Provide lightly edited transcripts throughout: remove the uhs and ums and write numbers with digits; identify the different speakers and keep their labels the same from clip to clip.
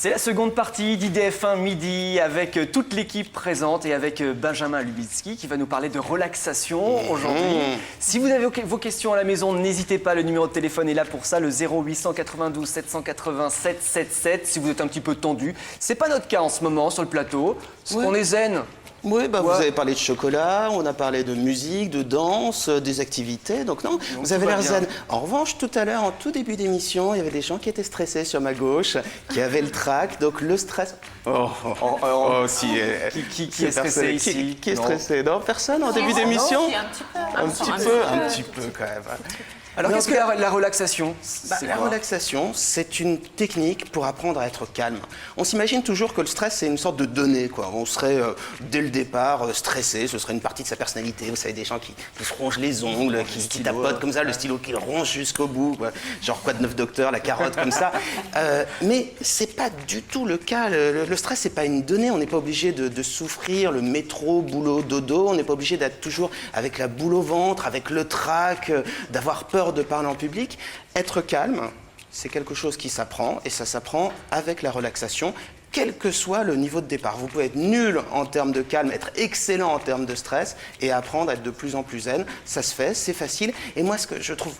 Speaker 1: C'est la seconde partie d'IDF1 Midi avec toute l'équipe présente et avec Benjamin Lubitsky qui va nous parler de relaxation aujourd'hui. Si vous avez vos questions à la maison, n'hésitez pas, le numéro de téléphone est là pour ça, le 0892 780 777. Si vous êtes un petit peu tendu, c'est pas notre cas en ce moment sur le plateau, parce qu'on est zen.
Speaker 2: Oui, vous avez parlé de chocolat, on a parlé de musique, de danse, des activités, donc non, vous avez l'air zen. En revanche, tout à l'heure, en tout début d'émission, il y avait des gens qui étaient stressés sur ma gauche, qui avaient le trac, donc le stress...
Speaker 1: Qui est stressé ici?
Speaker 2: Qui est stressé? Non, personne en début d'émission? Un petit peu quand même.
Speaker 1: Alors qu'est-ce que la relaxation?
Speaker 2: La relaxation, c'est une technique pour apprendre à être calme. On s'imagine toujours que le stress, c'est une sorte de donnée, quoi. On serait, dès le départ, stressé, ce serait une partie de sa personnalité. Vous savez, des gens qui se rongent les ongles, qui tapotent comme ça, le stylo qui le ronge jusqu'au bout, quoi. Genre quoi de neuf docteur, la carotte comme ça. Mais c'est pas du tout le cas. Le stress, c'est pas une donnée. On n'est pas obligé de souffrir le métro, boulot, dodo. On n'est pas obligé d'être toujours avec la boule au ventre, avec le trac, d'avoir peur de parler en public. Être calme, c'est quelque chose qui s'apprend, et ça s'apprend avec la relaxation, quel que soit le niveau de départ. Vous pouvez être nul en termes de calme, être excellent en termes de stress, et apprendre à être de plus en plus zen. Ça se fait, c'est facile. Et moi, ce que je trouve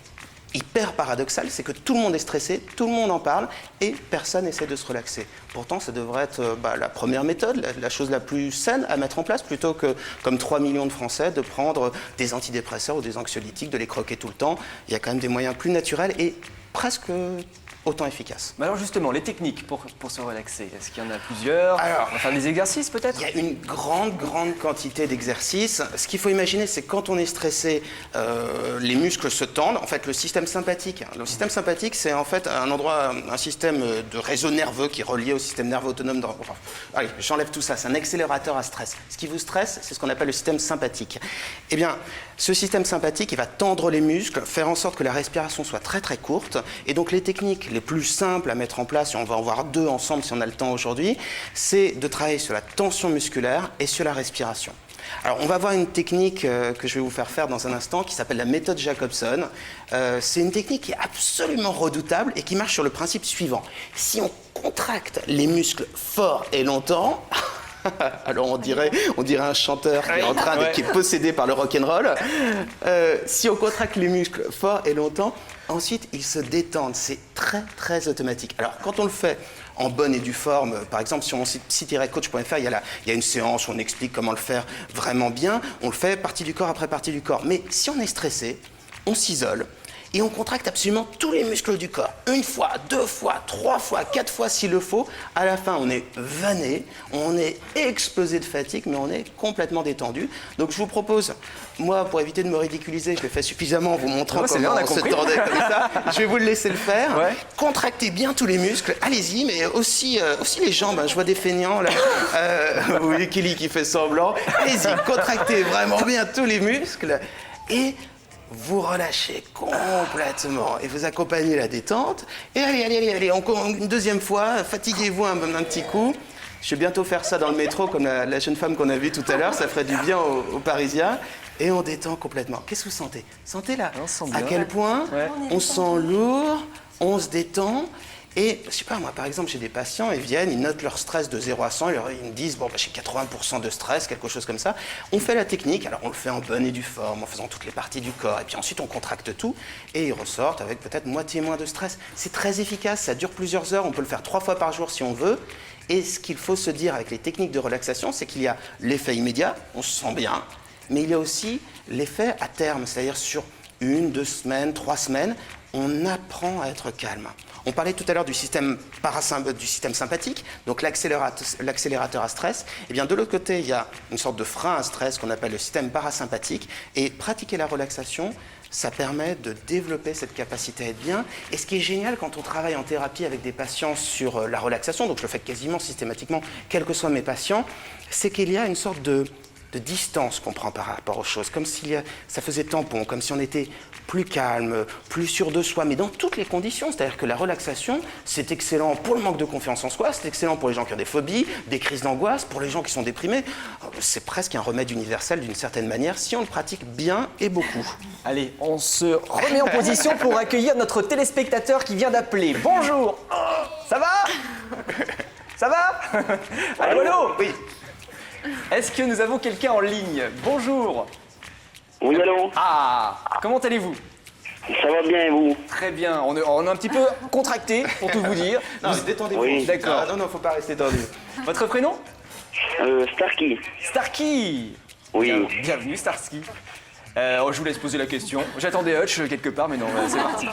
Speaker 2: hyper paradoxal, c'est que tout le monde est stressé, tout le monde en parle, et personne n'essaie de se relaxer. Pourtant, ça devrait être la première méthode, la chose la plus saine à mettre en place, plutôt que, comme 3 millions de Français, de prendre des antidépresseurs ou des anxiolytiques, de les croquer tout le temps. Il y a quand même des moyens plus naturels et presque autant efficaces.
Speaker 1: Mais alors justement, les techniques pour se relaxer, est-ce qu'il y en a plusieurs? On va faire des exercices peut-être?
Speaker 2: Il y a une grande quantité d'exercices. Ce qu'il faut imaginer, c'est que quand on est stressé, les muscles se tendent. En fait, le système sympathique, c'est en fait un système de réseau nerveux qui est relié au système nerveux autonome. Allez, j'enlève tout ça, c'est un accélérateur à stress. Ce qui vous stresse, c'est ce qu'on appelle le système sympathique. Eh bien, ce système sympathique, il va tendre les muscles, faire en sorte que la respiration soit très courte. Et donc les techniques les plus simples à mettre en place, et on va en voir deux ensemble si on a le temps aujourd'hui, c'est de travailler sur la tension musculaire et sur la respiration. Alors on va voir une technique que je vais vous faire dans un instant qui s'appelle la méthode Jacobson. C'est une technique qui est absolument redoutable et qui marche sur le principe suivant. Si on contracte les muscles fort et longtemps... Alors on dirait un chanteur qui est possédé par le rock'n'roll. Si on contracte les muscles fort et longtemps, ensuite ils se détendent. C'est très automatique. Alors quand on le fait en bonne et due forme, par exemple sur mon site coach.fr, il y a une séance où on explique comment le faire vraiment bien. On le fait partie du corps après partie du corps. Mais si on est stressé, on s'isole. Et on contracte absolument tous les muscles du corps. 1 fois, 2 fois, 3 fois, 4 fois s'il le faut. À la fin, on est vanné, on est explosé de fatigue, mais on est complètement détendu. Donc je vous propose, moi, pour éviter de me ridiculiser, je l'ai fait suffisamment en vous montrant comment on se tordait comme ça. Je vais vous le laisser le faire. Ouais. Contractez bien tous les muscles, allez-y, mais aussi les jambes. Je vois des feignants là. Oui, Kelly qui fait semblant. Allez-y, contractez vraiment bien tous les muscles. Et vous relâchez complètement et vous accompagnez la détente. Et allez, une deuxième fois, fatiguez-vous un petit coup. Je vais bientôt faire ça dans le métro, comme la jeune femme qu'on a vue tout à l'heure, ça ferait du bien aux Parisiens. Et on détend complètement. Qu'est-ce que vous sentez? Sentez là, à quel point on se sent lourd, on se détend. Et, je sais pas, moi, par exemple, j'ai des patients, ils viennent, ils notent leur stress de 0 à 100, ils me disent, j'ai 80% de stress, quelque chose comme ça. On fait la technique, alors on le fait en bonne et due forme, en faisant toutes les parties du corps, et puis ensuite on contracte tout, et ils ressortent avec peut-être moitié moins de stress. C'est très efficace, ça dure plusieurs heures, on peut le faire 3 fois par jour si on veut. Et ce qu'il faut se dire avec les techniques de relaxation, c'est qu'il y a l'effet immédiat, on se sent bien, mais il y a aussi l'effet à terme, c'est-à-dire sur 1, 2 semaines, 3 semaines, on apprend à être calme. On parlait tout à l'heure du système sympathique, donc l'accélérateur à stress. Et bien de l'autre côté, il y a une sorte de frein à stress qu'on appelle le système parasympathique. Et pratiquer la relaxation, ça permet de développer cette capacité à être bien. Et ce qui est génial quand on travaille en thérapie avec des patients sur la relaxation, donc je le fais quasiment systématiquement, quels que soient mes patients, c'est qu'il y a une sorte de distance qu'on prend par rapport aux choses, comme si ça faisait tampon, comme si on était plus calme, plus sûr de soi, mais dans toutes les conditions. C'est-à-dire que la relaxation, c'est excellent pour le manque de confiance en soi, c'est excellent pour les gens qui ont des phobies, des crises d'angoisse, pour les gens qui sont déprimés. C'est presque un remède universel d'une certaine manière, si on le pratique bien et beaucoup.
Speaker 1: Allez, on se remet en position pour accueillir notre téléspectateur qui vient d'appeler. Bonjour, ça va? Ça va? Allô, allô?
Speaker 2: Oui.
Speaker 1: Est-ce que nous avons quelqu'un en ligne? Bonjour.
Speaker 3: Oui, allô?
Speaker 1: Ah, comment allez-vous?
Speaker 3: Ça va bien et vous?
Speaker 1: Très bien, on est un petit peu contracté, pour tout vous dire.
Speaker 2: Non, détendez-vous.
Speaker 3: Oui.
Speaker 1: D'accord.
Speaker 2: Ah, non, faut pas rester tendu.
Speaker 1: Votre prénom?
Speaker 3: Starkey.
Speaker 1: Starkey.
Speaker 3: Oui.
Speaker 1: Bienvenue, Starkey. Je vous laisse poser la question. J'attendais Hutch quelque part, mais non, c'est parti.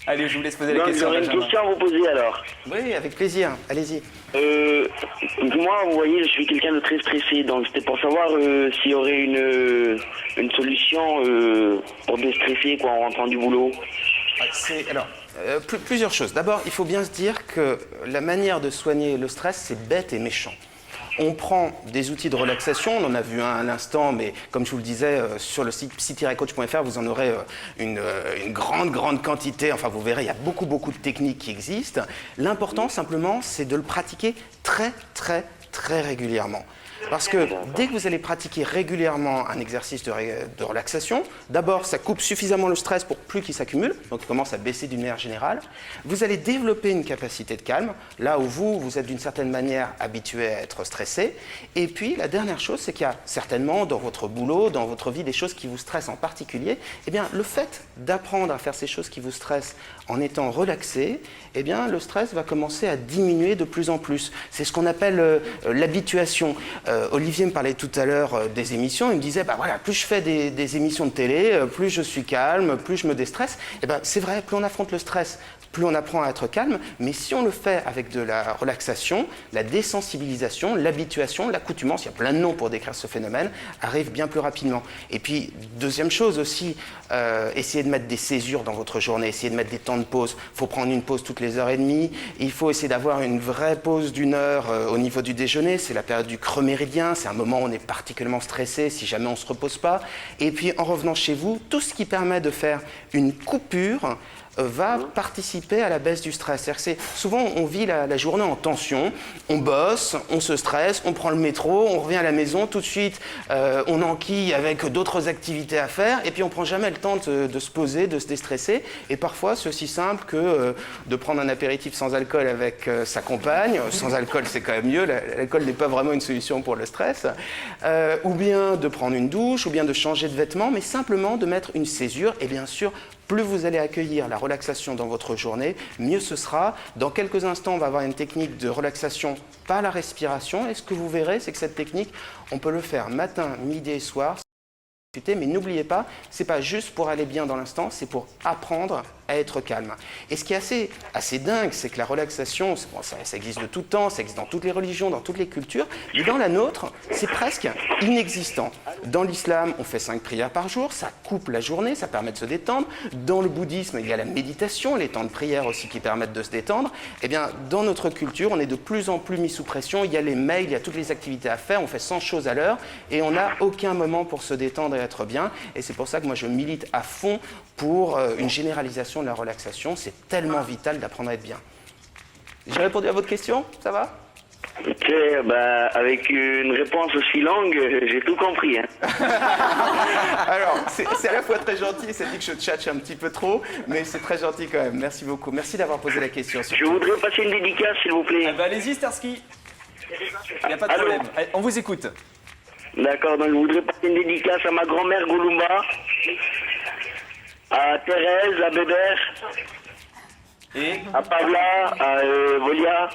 Speaker 1: Allez, je vous laisse poser la
Speaker 3: Donc
Speaker 1: question.
Speaker 3: j'aurais une
Speaker 1: Benjamin.
Speaker 3: question à vous poser alors.
Speaker 2: Oui, avec plaisir. Allez-y.
Speaker 3: Moi, vous voyez, je suis quelqu'un de très stressé, donc c'était pour savoir s'il y aurait une solution pour déstresser quoi, en rentrant du boulot.
Speaker 2: Alors, plusieurs choses. D'abord, il faut bien se dire que la manière de soigner le stress, c'est bête et méchant. On prend des outils de relaxation, on en a vu un à l'instant, mais comme je vous le disais, sur le site psy-coach.fr, vous en aurez une grande quantité. Enfin, vous verrez, il y a beaucoup de techniques qui existent. L'important, simplement, c'est de le pratiquer très régulièrement. Parce que dès que vous allez pratiquer régulièrement un exercice de relaxation, d'abord, ça coupe suffisamment le stress pour plus qu'il s'accumule, donc il commence à baisser d'une manière générale. Vous allez développer une capacité de calme, là où vous êtes d'une certaine manière habitué à être stressé. Et puis, la dernière chose, c'est qu'il y a certainement dans votre boulot, dans votre vie, des choses qui vous stressent en particulier. Eh bien, le fait d'apprendre à faire ces choses qui vous stressent en étant relaxé, eh bien, le stress va commencer à diminuer de plus en plus. C'est ce qu'on appelle l'habituation. Olivier me parlait tout à l'heure des émissions, il me disait, bah voilà, plus je fais des émissions de télé, plus je suis calme, plus je me déstresse. Et ben c'est vrai, plus on affronte le stress, plus on apprend à être calme, mais si on le fait avec de la relaxation, la désensibilisation, l'habituation, l'accoutumance, il y a plein de noms pour décrire ce phénomène, arrive bien plus rapidement. Et puis, deuxième chose aussi, essayez de mettre des césures dans votre journée, essayez de mettre des temps de pause. Il faut prendre une pause toutes les heures et demie, il faut essayer d'avoir une vraie pause d'1 heure au niveau du déjeuner, c'est la période du creux méridien, c'est un moment où on est particulièrement stressé si jamais on ne se repose pas. Et puis, en revenant chez vous, tout ce qui permet de faire une coupure va participer à la baisse du stress. C'est-à-dire que souvent, on vit la journée en tension, on bosse, on se stresse, on prend le métro, on revient à la maison, tout de suite, on enquille avec d'autres activités à faire, et puis on ne prend jamais le temps de se poser, de se déstresser. Et parfois, c'est aussi simple que de prendre un apéritif sans alcool avec sa compagne. Sans alcool, c'est quand même mieux, l'alcool n'est pas vraiment une solution pour le stress. Ou bien de prendre une douche, ou bien de changer de vêtements, mais simplement de mettre une césure, et bien sûr, plus vous allez accueillir la relaxation dans votre journée, mieux ce sera. Dans quelques instants, on va avoir une technique de relaxation par la respiration. Et ce que vous verrez, c'est que cette technique, on peut le faire matin, midi et soir. Mais n'oubliez pas, c'est pas juste pour aller bien dans l'instant, c'est pour apprendre à être calme. Et ce qui est assez dingue, c'est que la relaxation, bon, ça existe de tout temps, ça existe dans toutes les religions, dans toutes les cultures, mais dans la nôtre, c'est presque inexistant. Dans l'islam, on fait 5 prières par jour, ça coupe la journée, ça permet de se détendre. Dans le bouddhisme, il y a la méditation, les temps de prière aussi qui permettent de se détendre. Eh bien, dans notre culture, on est de plus en plus mis sous pression, il y a les mails, il y a toutes les activités à faire, on fait 100 choses à l'heure, et on n'a aucun moment pour se détendre et être bien. Et c'est pour ça que moi, je milite à fond pour une généralisation de la relaxation. C'est tellement vital d'apprendre à être bien. J'ai répondu à votre question, ça va?
Speaker 3: Ok, bah, avec une réponse aussi longue, j'ai tout compris. Hein.
Speaker 2: Alors, c'est à la fois très gentil, ça dit que je tchatche un petit peu trop, mais c'est très gentil quand même. Merci beaucoup. Merci d'avoir posé la question.
Speaker 3: Je voudrais passer une dédicace, s'il vous plaît.
Speaker 1: Bah, allez-y, Starsky. Il n'y a pas de
Speaker 3: Allô
Speaker 1: problème. Allez, on vous écoute.
Speaker 3: D'accord, donc je voudrais passer une dédicace à ma grand-mère Goulumba, à Thérèse, à Bébert,
Speaker 1: Et
Speaker 3: à Pavla, à Volia.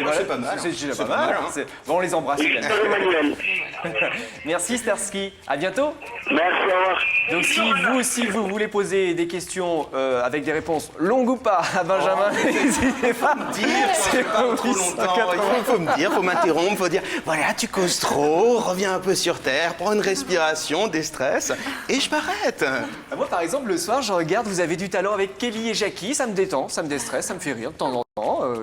Speaker 1: voilà,
Speaker 2: c'est pas mal, hein.
Speaker 1: C'est déjà
Speaker 2: C'est
Speaker 1: pas
Speaker 2: pas
Speaker 1: mal.
Speaker 2: mal, hein.
Speaker 1: Bon, on les embrasse.
Speaker 3: Et
Speaker 1: également.
Speaker 3: Victor Emmanuel.
Speaker 1: Merci, Starsky. À bientôt.
Speaker 3: Merci, au revoir.
Speaker 1: Donc si vous aussi vous voulez poser des questions avec des réponses longues ou pas à Benjamin, n'hésitez pas.
Speaker 2: C'est pas trop longtemps, il faut me dire, faut m'interrompre, faut dire voilà, tu causes trop, reviens un peu sur terre, prends une respiration, déstresse, et je m'arrête.
Speaker 1: Moi par exemple le soir je regarde, vous avez du talent avec Kelly et Jackie, ça me détend, ça me déstresse, ça me fait rire de temps en temps.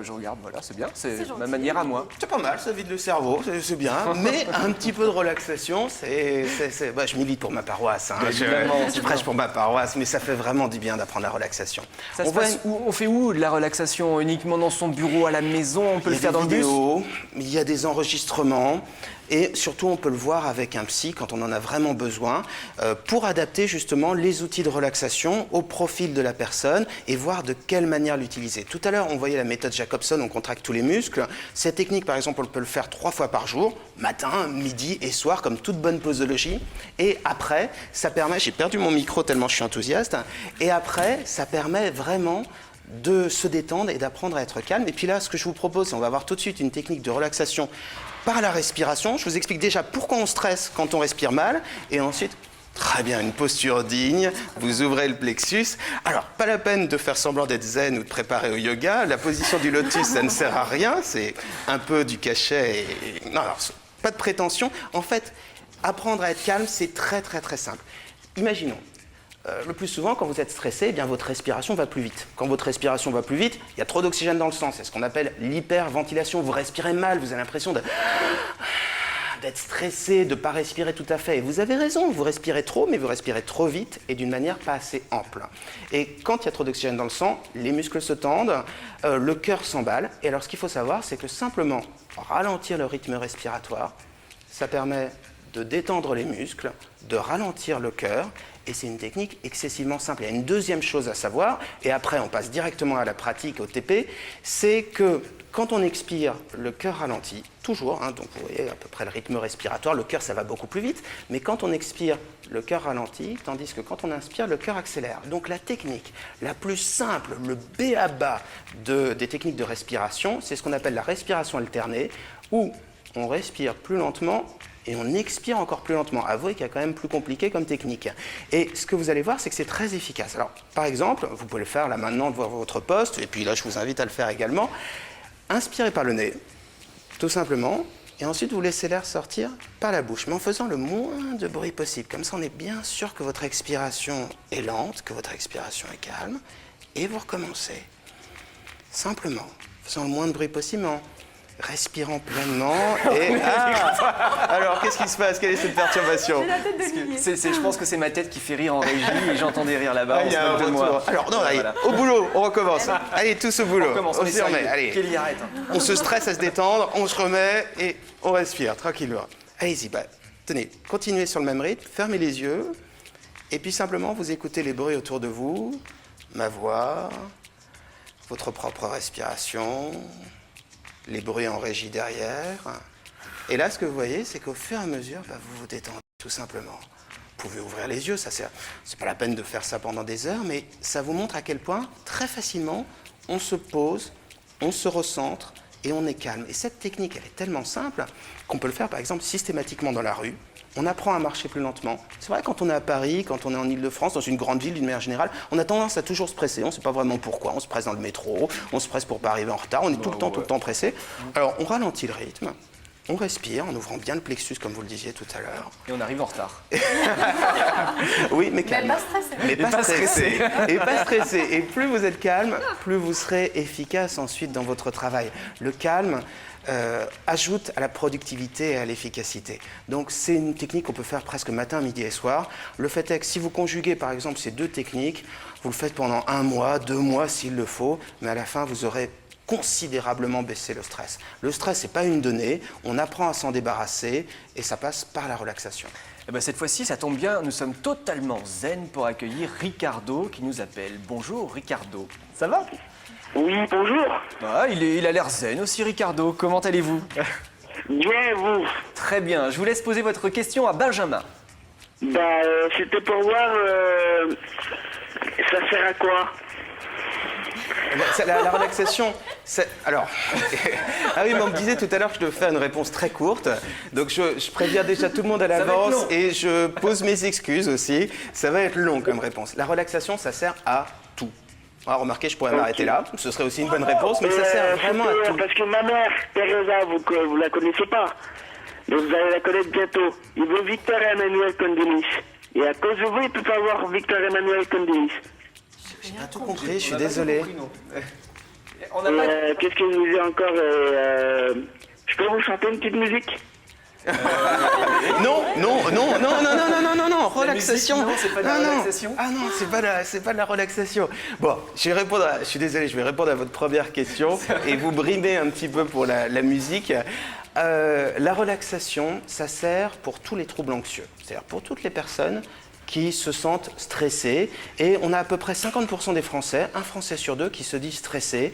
Speaker 1: Je regarde, voilà, c'est bien, c'est ma manière à moi.
Speaker 2: C'est pas mal, ça vide le cerveau, c'est bien, mais un petit peu de relaxation, bah, je milite pour ma paroisse, hein. Je prêche pour ma paroisse, mais ça fait vraiment du bien d'apprendre la relaxation.
Speaker 1: Ça se passe où, on fait où de la relaxation? Uniquement dans son bureau, à la maison? On peut le faire dans le bus?
Speaker 2: Il y a des enregistrements. Et surtout, on peut le voir avec un psy quand on en a vraiment besoin pour adapter justement les outils de relaxation au profil de la personne et voir de quelle manière l'utiliser. Tout à l'heure, on voyait la méthode Jacobson, on contracte tous les muscles. Cette technique, par exemple, on peut le faire 3 fois par jour, matin, midi et soir, comme toute bonne posologie. Et après, ça permet, j'ai perdu mon micro tellement je suis enthousiaste, et après, ça permet vraiment de se détendre et d'apprendre à être calme. Et puis là, ce que je vous propose, c'est on va voir tout de suite une technique de relaxation par la respiration. Je vous explique déjà pourquoi on stresse quand on respire mal, et ensuite, très bien, une posture digne, vous ouvrez le plexus. Alors, pas la peine de faire semblant d'être zen ou de préparer au yoga. La position du lotus, ça ne sert à rien, c'est un peu du cachet. Et... non, alors, pas de prétention. En fait, apprendre à être calme, c'est très très très simple. Imaginons, le plus souvent, quand vous êtes stressé, eh bien, votre respiration va plus vite. Quand votre respiration va plus vite, il y a trop d'oxygène dans le sang. C'est ce qu'on appelle l'hyperventilation. Vous respirez mal, vous avez l'impression d'être stressé, de ne pas respirer tout à fait. Et vous avez raison, vous respirez trop, mais vous respirez trop vite et d'une manière pas assez ample. Et quand il y a trop d'oxygène dans le sang, les muscles se tendent, le cœur s'emballe. Et alors, ce qu'il faut savoir, c'est que simplement ralentir le rythme respiratoire, ça permet de détendre les muscles, de ralentir le cœur, et c'est une technique excessivement simple. Il y a une deuxième chose à savoir, et après on passe directement à la pratique, au TP, c'est que quand on expire, le cœur ralentit, toujours, donc vous voyez à peu près le rythme respiratoire, le cœur ça va beaucoup plus vite, mais quand on expire, le cœur ralentit, tandis que quand on inspire, le cœur accélère. Donc la technique la plus simple, le b.a.-ba des techniques de respiration, c'est ce qu'on appelle la respiration alternée, où on respire plus lentement et on expire encore plus lentement. Avouez qu'il y a quand même plus compliqué comme technique. Et ce que vous allez voir, c'est que c'est très efficace. Alors, par exemple, vous pouvez le faire là maintenant devant votre poste, et puis là, je vous invite à le faire également. Inspirez par le nez, tout simplement, et ensuite vous laissez l'air sortir par la bouche, mais en faisant le moins de bruit possible. Comme ça, on est bien sûr que votre expiration est lente, que votre expiration est calme, et vous recommencez. Simplement, faisant le moins de bruit possible, mais en respirant pleinement et... alors, qu'est-ce qui se passe? Quelle est cette perturbation?
Speaker 4: J'ai la tête de Lilier.
Speaker 1: Je pense que c'est ma tête qui fait rire en régie et j'entends des rires là-bas.
Speaker 2: Il y a un retour. Alors, non, allez, au boulot, on recommence. Allez, tous au boulot.
Speaker 1: On
Speaker 2: s'y remet. Allez.
Speaker 1: Kelly, arrête.
Speaker 2: On se stresse à se détendre, on se remet et on respire tranquillement. Allez-y, tenez, continuez sur le même rythme, fermez les yeux et puis simplement vous écoutez les bruits autour de vous, ma voix, votre propre respiration, les bruits en régie derrière. Et là, ce que vous voyez, c'est qu'au fur et à mesure, vous vous détendez tout simplement. Vous pouvez ouvrir les yeux, c'est pas la peine de faire ça pendant des heures, mais ça vous montre à quel point, très facilement, on se pose, on se recentre et on est calme. Et cette technique, elle est tellement simple qu'on peut le faire, par exemple, systématiquement dans la rue. On apprend à marcher plus lentement. C'est vrai, quand on est à Paris, quand on est en Île-de-France, dans une grande ville d'une manière générale, on a tendance à toujours se presser. On ne sait pas vraiment pourquoi. On se presse dans le métro, on se presse pour ne pas arriver en retard. On est tout le temps pressé. Alors, on ralentit le rythme. On respire en ouvrant bien le plexus, comme vous le disiez tout à l'heure.
Speaker 1: Et on arrive en retard.
Speaker 2: Oui, mais calme.
Speaker 4: Mais pas stressé.
Speaker 2: Et pas stressé. Et plus vous êtes calme, plus vous serez efficace ensuite dans votre travail. Le calme ajoute à la productivité et à l'efficacité. Donc c'est une technique qu'on peut faire presque matin, midi et soir. Le fait est que si vous conjuguez par exemple ces deux techniques, vous le faites pendant 1 mois, 2 mois s'il le faut, mais à la fin vous aurez considérablement baissé le stress. Le stress, c'est pas une donnée, on apprend à s'en débarrasser et ça passe par la relaxation.
Speaker 1: Eh ben cette fois-ci, ça tombe bien, nous sommes totalement zen pour accueillir Ricardo qui nous appelle. Bonjour Ricardo, ça va?
Speaker 3: Oui, bonjour.
Speaker 1: Il a l'air zen aussi Ricardo, comment allez-vous?
Speaker 3: Bien, vous.
Speaker 1: Très bien, je vous laisse poser votre question à Benjamin.
Speaker 3: C'était pour voir, ça sert à quoi?
Speaker 2: La relaxation, alors, ah oui, mais on me disait tout à l'heure que je devais faire une réponse très courte, donc je préviens déjà tout le monde à l'avance et je pose mes excuses aussi, ça va être long comme réponse. La relaxation, ça sert à tout. Alors, remarquez, je pourrais m'arrêter là, ce serait aussi une bonne réponse, mais ça sert vraiment à tout.
Speaker 3: Parce que ma mère, Teresa, vous la connaissez pas, mais vous allez la connaître bientôt. Il veut Victor Emmanuel Condelis. Et à cause de vous, il ne peut pas avoir Victor Emmanuel Condelis.
Speaker 2: J'ai pas tout compris, je suis désolé.
Speaker 3: Qu'est-ce que je vous dis encore je peux vous chanter une petite musique?
Speaker 2: Non, relaxation.
Speaker 1: Non, c'est pas de la relaxation.
Speaker 2: Ah non, c'est pas de la relaxation. Bon, je suis désolé, je vais répondre à votre première question et vous brimer un petit peu pour la musique. La relaxation, ça sert pour tous les troubles anxieux, c'est-à-dire pour toutes les personnes qui se sentent stressés. Et on a à peu près 50% des Français, un Français sur deux, qui se dit stressé.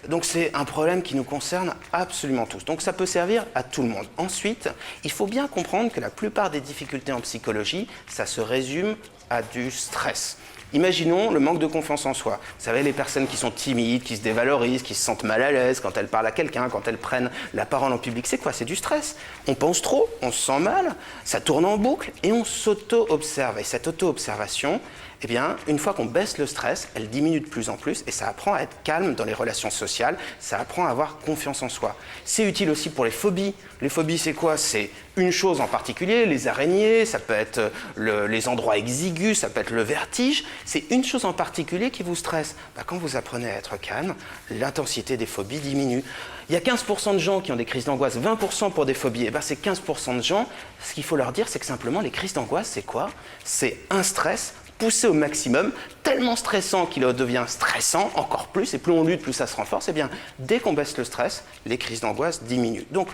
Speaker 2: Donc c'est un problème qui nous concerne absolument tous. Donc ça peut servir à tout le monde. Ensuite, il faut bien comprendre que la plupart des difficultés en psychologie, ça se résume à du stress. Imaginons le manque de confiance en soi. Vous savez, les personnes qui sont timides, qui se dévalorisent, qui se sentent mal à l'aise quand elles parlent à quelqu'un, quand elles prennent la parole en public, c'est quoi? C'est du stress. On pense trop, on se sent mal, ça tourne en boucle et on s'auto-observe. Et cette auto-observation, eh bien, une fois qu'on baisse le stress, elle diminue de plus en plus et ça apprend à être calme dans les relations sociales, ça apprend à avoir confiance en soi. C'est utile aussi pour les phobies. Les phobies, c'est quoi? C'est une chose en particulier, les araignées, ça peut être les endroits exigus, ça peut être le vertige. C'est une chose en particulier qui vous stresse. Quand vous apprenez à être calme, l'intensité des phobies diminue. Il y a 15% de gens qui ont des crises d'angoisse, 20% pour des phobies. Et ces 15% de gens, ce qu'il faut leur dire, c'est que simplement les crises d'angoisse, c'est quoi? C'est un stress poussé au maximum, tellement stressant qu'il devient stressant encore plus, et plus on lutte, plus ça se renforce. Et bien, dès qu'on baisse le stress, les crises d'angoisse diminuent. Donc,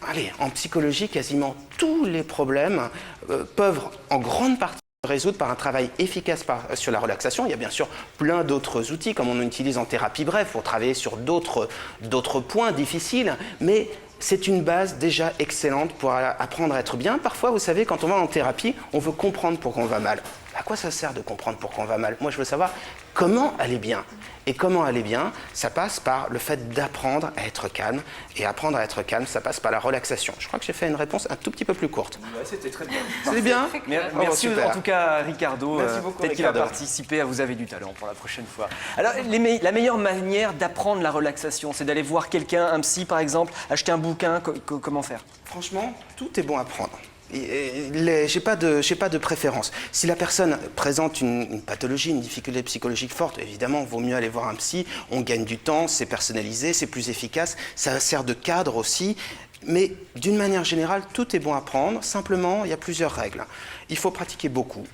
Speaker 2: allez, en psychologie, quasiment tous les problèmes peuvent en grande partie se résoudre par un travail efficace sur la relaxation. Il y a bien sûr plein d'autres outils, comme on utilise en thérapie brève, pour travailler sur d'autres points difficiles, mais c'est une base déjà excellente pour apprendre à être bien. Parfois, vous savez, quand on va en thérapie, on veut comprendre pourquoi on va mal. À quoi ça sert de comprendre pourquoi on va mal? Moi, je veux savoir comment aller bien. Et comment aller bien, ça passe par le fait d'apprendre à être calme. Et apprendre à être calme, ça passe par la relaxation. Je crois que j'ai fait une réponse un tout petit peu plus courte.
Speaker 1: Ouais, c'était très bien.
Speaker 2: C'est bien?
Speaker 1: Merci
Speaker 2: super.
Speaker 1: en tout cas, Ricardo.
Speaker 2: Merci beaucoup,
Speaker 1: Peut-être qu'il va
Speaker 2: Ricardo.
Speaker 1: participer à Vous avez du talent pour la prochaine fois. Alors, la meilleure manière d'apprendre la relaxation, c'est d'aller voir quelqu'un, un psy par exemple, acheter un bouquin, comment faire?
Speaker 2: Franchement, tout est bon à prendre. J'ai pas de préférence. Si la personne présente une pathologie, une difficulté psychologique forte, évidemment, il vaut mieux aller voir un psy. On gagne du temps, c'est personnalisé, c'est plus efficace, ça sert de cadre aussi. Mais d'une manière générale, tout est bon à prendre. Simplement, il y a plusieurs règles. Il faut pratiquer beaucoup.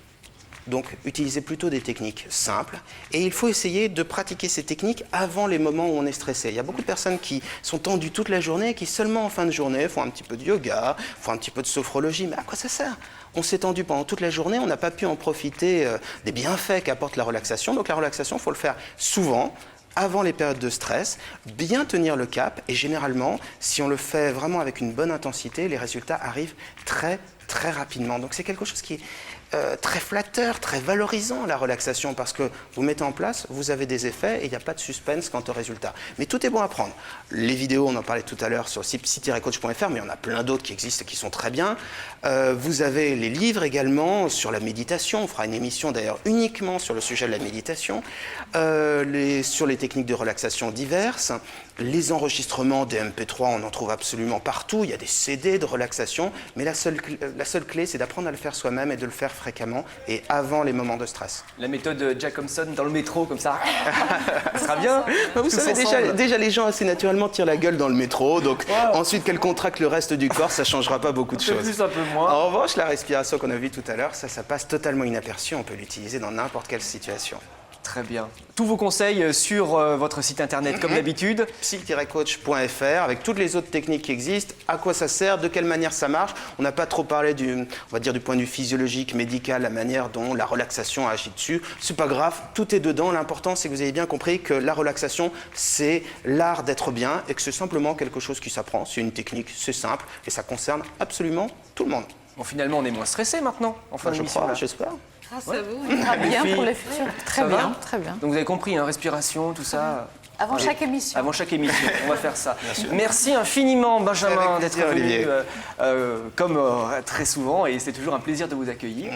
Speaker 2: Donc, utilisez plutôt des techniques simples. Et il faut essayer de pratiquer ces techniques avant les moments où on est stressé. Il y a beaucoup de personnes qui sont tendues toute la journée et qui, seulement en fin de journée, font un petit peu de yoga, font un petit peu de sophrologie. Mais à quoi ça sert? On s'est tendu pendant toute la journée, on n'a pas pu en profiter des bienfaits qu'apporte la relaxation. Donc, la relaxation, il faut le faire souvent, avant les périodes de stress, bien tenir le cap. Et généralement, si on le fait vraiment avec une bonne intensité, les résultats arrivent très, très rapidement. Donc, c'est quelque chose qui est très flatteur, très valorisant, la relaxation, parce que vous mettez en place, vous avez des effets et il n'y a pas de suspense quant au résultat. Mais tout est bon à prendre. Les vidéos, on en parlait tout à l'heure sur psy-coach.fr, mais il y en a plein d'autres qui existent et qui sont très bien. Vous avez les livres également sur la méditation. On fera une émission d'ailleurs uniquement sur le sujet de la méditation, sur les techniques de relaxation diverses. Les enregistrements des MP3, on en trouve absolument partout. Il y a des CD de relaxation, mais la seule clé, c'est d'apprendre à le faire soi-même et de le faire fréquemment et avant les moments de stress.
Speaker 1: La méthode Jack Thompson dans le métro, comme ça. Ça sera bien.
Speaker 2: Vous savez, déjà, les gens assez naturellement tirent la gueule dans le métro, donc ensuite qu'elles contractent le reste du corps, ça ne changera pas beaucoup de choses.
Speaker 1: Plus, un peu moins.
Speaker 2: En revanche, la respiration qu'on a vue tout à l'heure, ça passe totalement inaperçu. On peut l'utiliser dans n'importe quelle situation.
Speaker 1: Très bien. Tous vos conseils sur votre site internet, comme d'habitude.
Speaker 2: psy-coach.fr, avec toutes les autres techniques qui existent, à quoi ça sert, de quelle manière ça marche. On n'a pas trop parlé on va dire du point de vue physiologique, médical, la manière dont la relaxation agit dessus. C'est pas grave, tout est dedans. L'important, c'est que vous ayez bien compris que la relaxation, c'est l'art d'être bien et que c'est simplement quelque chose qui s'apprend. C'est une technique, c'est simple et ça concerne absolument tout le monde.
Speaker 1: Bon, finalement, on est moins stressé maintenant, en fin d'émission.
Speaker 2: J'espère.
Speaker 5: Grâce à vous, il ira bien pour le futur. Très bien, très bien.
Speaker 1: Donc vous avez compris, hein, respiration, tout ça.
Speaker 5: Avant chaque émission.
Speaker 1: Avant chaque émission, on va faire ça. Merci infiniment, Benjamin, d'être venu, comme très souvent, et c'est toujours un plaisir de vous accueillir.